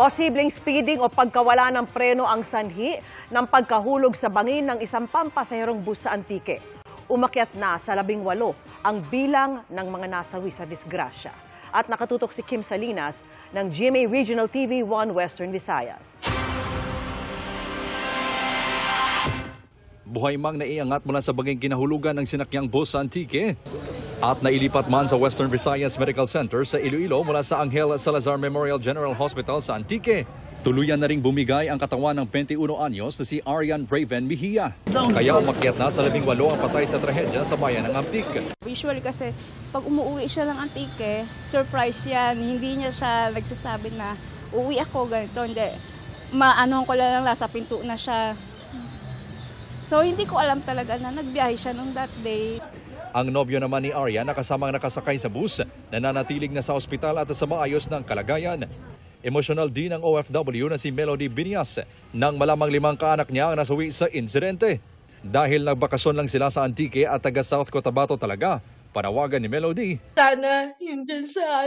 Posibleng speeding o pagkawala ng preno ang sanhi ng pagkahulog sa bangin ng isang pampasaherong bus sa Antique. Umakyat na sa 18 ang bilang ng mga nasawi sa disgrasya. At nakatutok si Kim Salinas ng GMA Regional TV 1 Western Visayas. Buhay mang naiangat mula sa banging kinahulugan ng sinakyang bus sa Antique at nailipat man sa Western Visayas Medical Center sa Iloilo mula sa Angel Salazar Memorial General Hospital sa Antique. Tuluyan na ring bumigay ang katawan ng 21 anyos na si Arian Raven Mejia. Kaya umakyat na sa 18 ang patay sa trahedya sa bayan ng Antique. Usually kasi pag umuwi siya ng Antique, surprise yan. Hindi niya siya nagsasabi na uwi ako ganito. Hindi. Maano ko lang nasa pinto na siya. So hindi ko alam talaga na nagbiyahe siya nung that day. Ang nobyo naman ni Arya na kasamang nakasakay sa bus, nananatiling na sa ospital at sa maayos ng kalagayan. Emosyonal din ang OFW na si Melody Binias nang malamang 5 kaanak niya ang nasawi sa insidente. Dahil nagbakasyon lang sila sa Antique at taga South Cotabato talaga, panawagan ni Melody. Sana yun dyan sa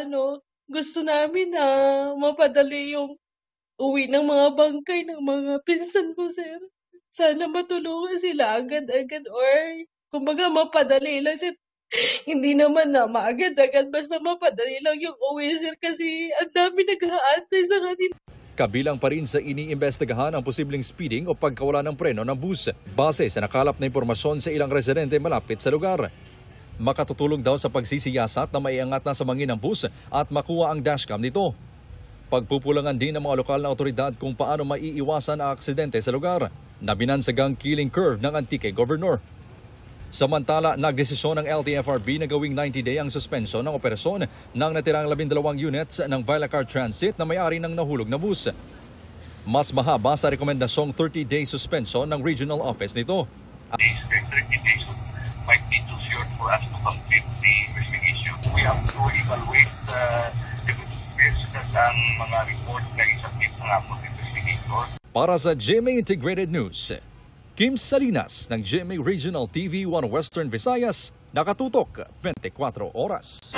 gusto namin na mapadali yung uwi ng mga bangkay ng mga pinsan ko, sir. Sana matulungan sila agad-agad or kumbaga mapadali lang, sir. Hindi naman na maagad-agad, basta mapadali lang yung uwi, sir, kasi ang dami nag-aantay sa kanila. Kabilang pa rin sa iniimbestigahan ang posibleng speeding o pagkawala ng preno ng bus base sa nakalap na impormasyon sa ilang residente malapit sa lugar. Makatutulong daw sa pagsisiyasat na maiangat na sa bangin ng bus at makuha ang dashcam nito. Pagpupulangan din ng mga lokal na otoridad kung paano maiiwasan ang aksidente sa lugar na binansagang killing curve ng Antique Governor. Samantala, nagdesisyon ng LTFRB na gawing 90-day ang suspensyon ng operasyon ng natirang 12 units ng Vilacar Transit na may-ari ng nahulog na bus. Mas mahaba sa rekomendasyong 30-day suspension ng regional office nito. 30 days might be too short for us to complete the investigation. We have to evaluate the ang mga report na isabit ng apos investigator. Para sa GMA Integrated News, Kim Salinas ng GMA Regional TV 1 Western Visayas, nakatutok 24 oras.